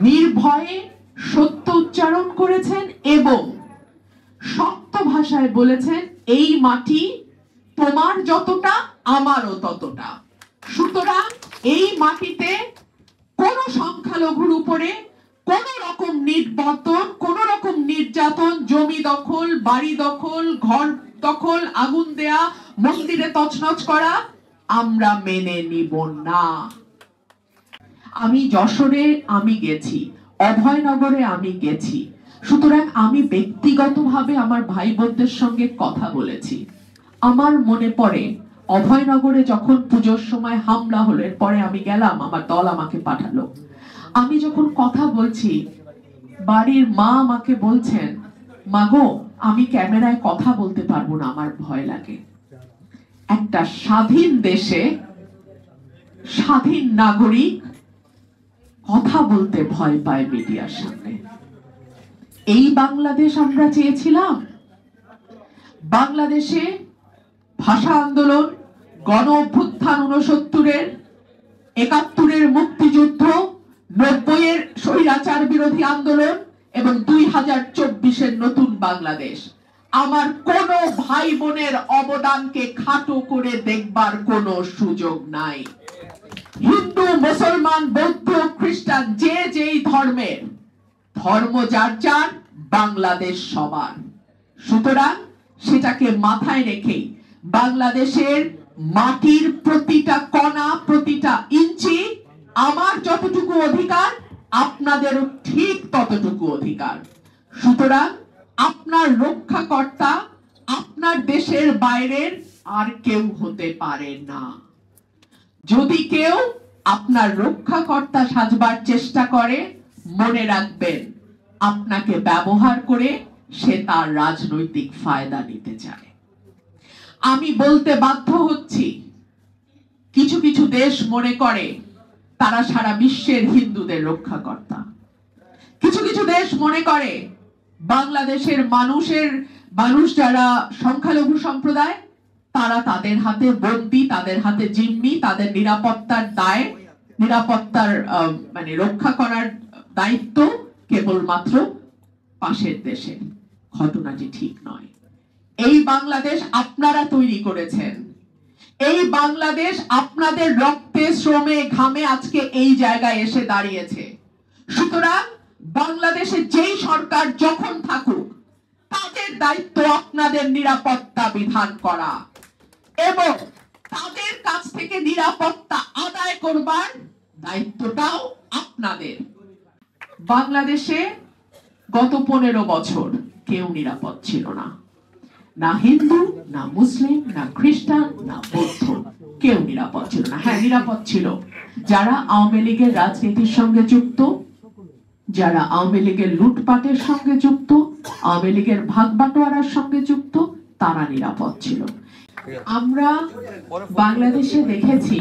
নির্ভয়ে সত্য উচ্চারণ করেছেন এবং শক্ত ভাষায় বলেছেন, এই মাটি তোমার যতটা আমারও ততটা। সুতরাং এই মাটিতে কোন সংখ্যালঘুর উপরে কোন রকম নির্যাতন, কোন রকম নির্যাতন, জমি দখল, বাড়ি দখল, ঘর দখল, আগুন দেয়া, মন্দিরে তছনছ করা আমরা মেনে নিব না। আমি যশোরে আমি গেছি, অভয়নগরে আমি গেছি, সুতরাং আমি ব্যক্তিগতভাবে আমার ভাই বোনদের সঙ্গে কথা বলেছি। আমার মনে পড়ে অভয়নগরে যখন পুজোর সময় হামলা হলো, পরে আমি গেলাম, আমার দল আমাকে পাঠালো। আমি যখন কথা বলছি, বাড়ির মা আমাকে বলছেন, মাগো আমি ক্যামেরায় কথা বলতে পারবো না, আমার ভয় লাগে। একটা স্বাধীন দেশে স্বাধীন নাগরিক কথা বলতে ভয় পায় মিডিয়ার সামনে। এই বাংলাদেশ আমরা চেয়েছিলাম? বাংলাদেশে ভাষা আন্দোলন, গণ অভ্যুত্থান 69-এর, 71-এর মুক্তিযুদ্ধ, 90-এর স্বৈরাচার বিরোধী আন্দোলন এবং 2024-এর নতুন বাংলাদেশ, আমার কোন ভাই বোনের অবদানকে খাটো করে দেখবার কোন সুযোগ নাই। হিন্দু, মুসলমান, বৌদ্ধ, খ্রিস্টান, যে যেই ধর্মের, ধর্ম যার যার, বাংলাদেশ সবার। সুতরাং সেটাকে মাথায় রেখেই বাংলাদেশের মাটির প্রতিটা কণা, প্রতিটা ইঞ্চি আমার যতটুকু অধিকার, আপনাদেরও ঠিক ততটুকু অধিকার। সুতরাং আপনার রক্ষাকর্তা আপনার দেশের বাইরের আর কেউ হতে পারে না। যদি কেউ আপনার রক্ষাকর্তা সাজবার চেষ্টা করে, মনে রাখবেন আপনাকে ব্যবহার করে সে তার রাজনৈতিক ফায়দা নিতে চায়। আমি বলতে বাধ্য হচ্ছি, কিছু কিছু দেশ মনে করে তারা সারা বিশ্বের হিন্দুদের রক্ষাকর্তা। কিছু কিছু দেশ মনে করে বাংলাদেশের মানুষ যারা সংখ্যালঘু সম্প্রদায়, তারা তাদের হাতে বন্দী, তাদের হাতে জিম্মি, তাদের নিরাপত্তার দায়, নিরাপত্তার রক্ষা করার দায়িত্ব কেবলমাত্র পাশের দেশের। ঘটনাটি ঠিক নয়। এই বাংলাদেশ আপনারা তৈরি করেছেন। এই বাংলাদেশ আপনাদের রক্তে, শ্রমে, ঘামে আজকে এই জায়গায় এসে দাঁড়িয়েছে। সুতরাং বাংলাদেশে যেই সরকার যখন থাকুক, তাদের দায়িত্ব আপনাদের নিরাপত্তা বিধান করা এবং তাদের কাছ থেকে নিরাপত্তা আদায় করবার দায়িত্বটাও আপনাদের। বাংলাদেশে গত 15 বছর কেউ নিরাপদ ছিল না, না হিন্দু, না মুসলিম, না খ্রিস্টান, না বৌদ্ধ, কেউ নিরাপদ ছিল না। হ্যাঁ, নিরাপদ ছিল যারা আওয়ামী লীগের রাজনীতির সঙ্গে যুক্ত, যারা আওয়ামী লীগের লুটপাটের সঙ্গে যুক্ত, আওয়ামী লীগের ভাগ বাটোয়ারার সঙ্গে যুক্ত, তারা নিরাপদ ছিল। আমরা বাংলাদেশে দেখেছি,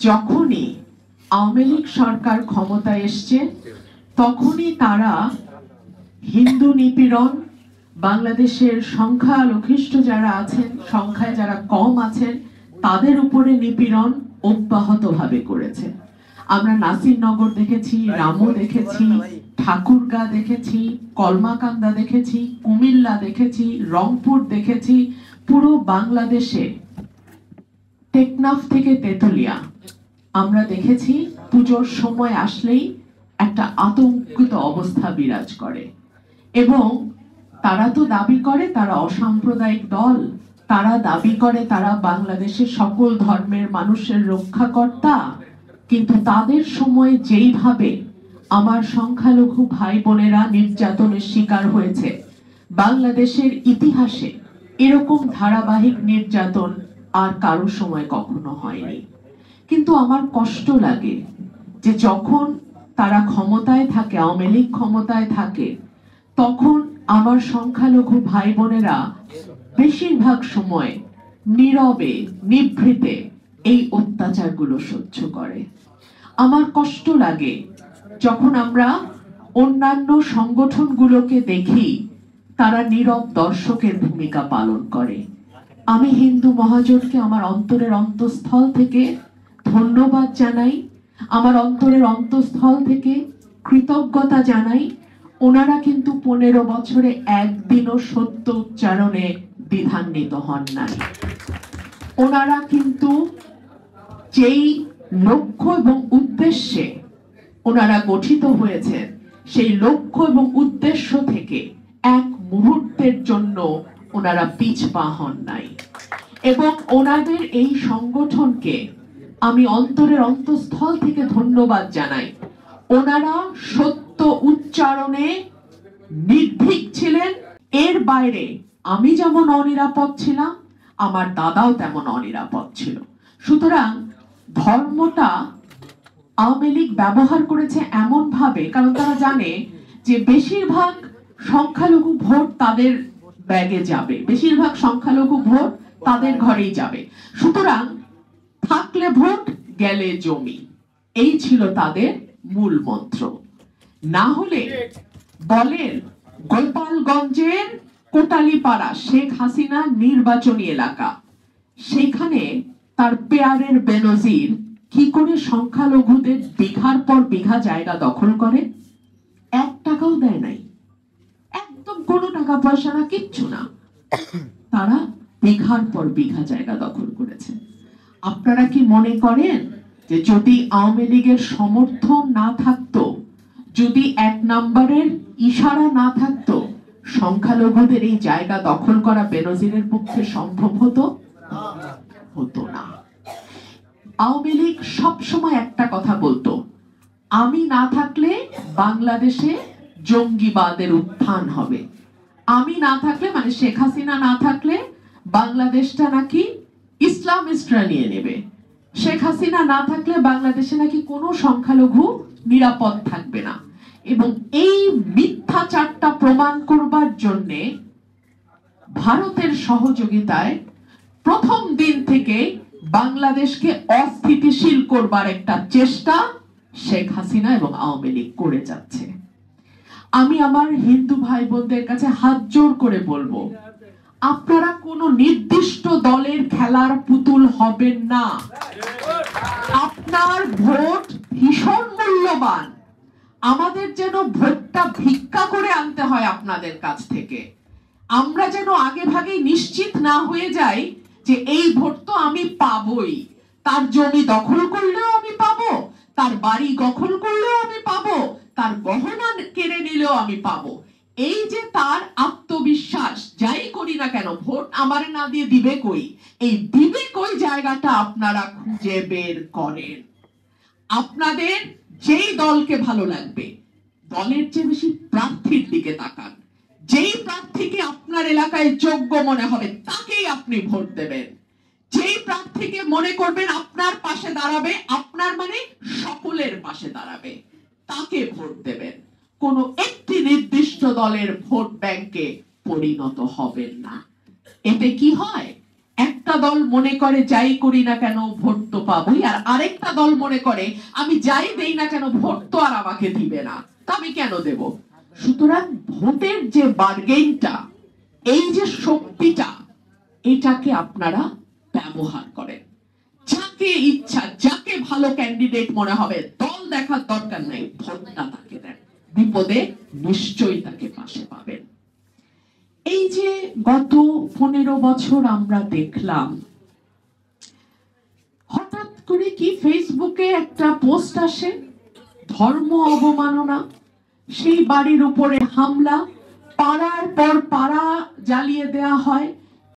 যখনই আওয়ামী লীগ সরকার ক্ষমতায় এসছে, তখনই তারা হিন্দু নিপীড়ন, বাংলাদেশের সংখ্যালঘিষ্ঠ যারা আছেন, সংখ্যায় যারা কম আছেন, তাদের উপরে নিপীড়ন অব্যাহতভাবে করেছে। আমরা নাসিরনগর দেখেছি, রামু দেখেছি, ঠাকুরগাঁ দেখেছি, কলমাকান্দা দেখেছি, কুমিল্লা দেখেছি, রংপুর দেখেছি। পুরো বাংলাদেশে টেকনাফ থেকে তেতুলিয়া আমরা দেখেছি পুজোর সময় আসলেই একটা আতঙ্কিত অবস্থা বিরাজ করে। এবং তারা তো দাবি করে তারা অসাম্প্রদায়িক দল, তারা দাবি করে তারা বাংলাদেশের সকল ধর্মের মানুষের রক্ষাকর্তা, কিন্তু তাদের সময় যেইভাবে আমার সংখ্যালঘু ভাই বোনেরা নির্যাতনের শিকার হয়েছে, বাংলাদেশের ইতিহাসে এরকম ধারাবাহিক নির্যাতন আর কারো সময় কখনো হয়নি। কিন্তু আমার কষ্ট লাগে যে যখন তারা ক্ষমতায় থাকে, আওয়ামী লীগ ক্ষমতায় থাকে, তখন আমার সংখ্যালঘু ভাই বোনেরা বেশিরভাগ সময় নীরবে, নিভৃতে এই অত্যাচারগুলো সহ্য করে। আমার কষ্ট লাগে যখন আমরা অন্যান্য সংগঠনগুলোকে দেখি তারা নীরব দর্শকের ভূমিকা পালন করে। আমি হিন্দু মহাজোটকে আমার অন্তরের অন্তঃস্থল থেকে ধন্যবাদ জানাই। আমার অন্তরের অন্তঃস্থল থেকে কৃতজ্ঞতা জানাই। ওনারা কিন্তু 15 বছরে একদিনও সত্য উচ্চারণে দ্বিধান্বিত হন নাই। ওনারা কিন্তু যেই লক্ষ্য এবং উদ্দেশ্যে ওনারা গঠিত হয়েছেন, সেই লক্ষ্য এবং উদ্দেশ্য থেকে এক মুহূর্তের জন্য ওনারা পিছপা হন নাই। এবং ওনাদের এই সংগঠনকে আমি অন্তরের অন্তঃস্থল থেকে ধন্যবাদ জানাই। ওনারা সত্য উচ্চারণে নির্ভীক ছিলেন। এর বাইরে আমি যেমন অনিরাপদ ছিলাম, আমার দাদাও তেমন অনিরাপদ ছিল। সুতরাং ধর্মটা আওয়ামী লীগ ব্যবহার করেছে এমন ভাবে, কারণ তারা জানে যে বেশিরভাগ সংখ্যালঘু ভোট তাদের ব্যাগে যাবে, বেশিরভাগ সংখ্যালঘু ভোট তাদের ঘরেই যাবে। সুতরাং থাকলে ভোট, গেলে জমি, এই ছিল তাদের মূল মন্ত্র। না হলে বলেন গোপালগঞ্জের কোটালীপাড়া শেখ হাসিনা নির্বাচনী এলাকা, সেখানে তার পেয়ারের বেনজির কি করে সংখ্যালঘুদের বিঘার পর বিঘা জায়গা দখল করে? 1 টাকাও দেয় নাই, একদম কোনো টাকা পয়সা না, কিচ্ছু না, তারা বিঘার পর বিঘা জায়গা দখল করেছে। আপনারা কি মনে করেন যে যদি আওয়ামী লীগের সমর্থন না থাকতো, যদি 1 নম্বরের ইশারা না থাকতো, সংখ্যালঘুদের এই জায়গা দখল করা বেনজিরের পক্ষে সম্ভব হতো? হতো না। আওয়ামী লীগ সবসময় একটা কথা বলতো, আমি না থাকলে বাংলাদেশে জঙ্গিবাদের উত্থান হবে, আমি না থাকলে, মানে শেখ হাসিনা না থাকলে বাংলাদেশটা নাকি ইসলামিস্টরা নিয়ে নেবে, শেখ হাসিনা না থাকলে বাংলাদেশে নাকি কোনো সংখ্যালঘু নিরাপদ থাকবে না। এবং এই মিথ্যাচারটা প্রমাণ করবার জন্য ভারতের সহযোগিতায় প্রথম দিন থেকে বাংলাদেশকে অস্থিতিশীল করবার একটা চেষ্টা শেখ হাসিনা এবং আওয়ামী লীগ করে যাচ্ছে। আমি আমার হিন্দু ভাই বোনদের কাছে হাত জোর করে বলবো, আপনারা কোনো নির্দিষ্ট দলের খেলার পুতুল হবেন না। আপনার ভোট ভীষণ মূল্যবান। আমাদের যেন ভোটটা ভিক্ষা করে আনতে হয় আপনাদের কাছ থেকে। আমরা যেন আগে ভাগে নিশ্চিত না হয়ে যাই যে এই ভোট তো আমি পাবোই, তার জমি দখল করলেও আমি পাবো, তার বাড়ি দখল করলেও আমি পাবো, তার গহনা কেড়ে নিলেও আমি পাবো। এই যে তার আত্মবিশ্বাস, যাই করি না কেন ভোট আমারে না দিয়ে দিবে কই, এই দিবে কই জায়গাটা আপনারা খুঁজে বের করেন। আপনাদের যেই দলকে ভালো লাগবে, দলের চেয়ে বেশি প্রার্থীর দিকে তাকান। যেই প্রার্থীকে আপনার এলাকায় যোগ্য মনে হবে তাকেই আপনি ভোট দেবেন। যেই প্রার্থীকে মনে করবেন আপনার পাশে দাঁড়াবে, আপনার মানে সকলের পাশে দাঁড়াবে, তাকে ভোট দেবেন। কোনো একটি নির্দিষ্ট দলের ভোট ব্যাংকে পরিণত হবেন না। এতে কি হয়, একটা দল মনে করে যাই করি না কেন ভোট তো পাবোই, আর আরেকটা দল মনে করে আমি যাই দেই না কেন ভোট তো আর আমাকে দিবে না, তা আমি কেন দেব। সুতরাং ভোটের যে বার্গেইনটা, এই যে শক্তিটা, এটাকে আপনারা ব্যবহার করেন। যাকে ইচ্ছা, যাকে ভালো ক্যান্ডিডেট মনে হবে, দল দেখার দরকার নাই, ভোটটা তাকে দেন, বিপদে নিশ্চয়ই তাকে পাশে পাবেন। এই যে গত 15 বছর আমরা দেখলাম, হঠাৎ করে কি ফেসবুকে একটা পোস্ট আসে, ধর্ম অবমাননা, সেই বাড়ির উপরে হামলা, পাড়ার পর পাড়া জ্বালিয়ে দেয়া হয়,